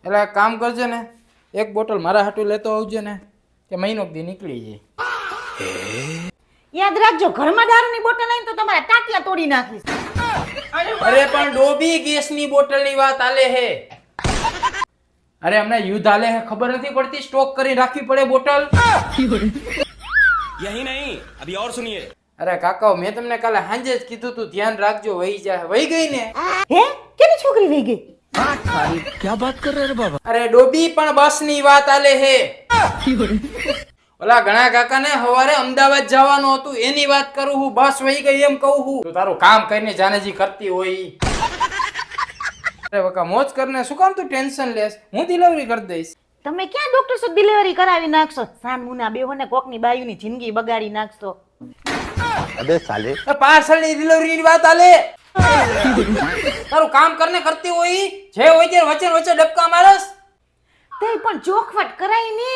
એટલે એક કામ કરજે ને, એક બોટલ મારા હાટુ લેતો આવજે ને, કે મહિનો દી નીકળી જાય. યાદ રાખજો, ઘરમાં દારૂની બોટલ આવીને તો તમારા ટાટિયા તોડી નાખીશ. અરે પણ ડોબી ગેસની બોટલની વાત આલે હે. અરે હમણાં યુદ્ધ હાલે હે, ખબર નથી પડતી? સ્ટોક કરી રાખવી પડે બોટલ. यही नहीं अभी और सुनिए. અરે કાકા, મેં તમને કાલે સાંજે જ કીધું તું ધ્યાન રાખજો, વહી જાય. વહી ગઈ ને? હે કેની છોકરી વહી ગઈ? क्या बात कर रहे हैं बाबा? અરે ડોબી પણ બસ ની વાત આલે હે. ઓલા ઘણા કાકા ને સવારે અમદાવાદ જવાનું હતું, એની વાત કરું હું. બસ વહી ગઈ એમ કહું હું. તું તારું કામ કરીને જાનેજી કરતી હોય ઈ. અરે બકા મોજ કરને, શું કામ તું ટેન્શન લેસ? હું ડિલિવરી કરી દઈશ. તમે ક્યાં ડોક્ટર સાથે ડિલિવરી કરાવી નાખશો? સાન મુના બેહોને કોકની બાયુની જિંદગી બગાડી નાખશો. પાર્સલ ની ડિલિવરી ની વાત આલે. તારું કામ કરને કરતી હોય ઈ. જે હોય તે વચ્ચે વચ્ચે ડબકા મારસ. તે પણ ચોખવટ કરાઈ ને.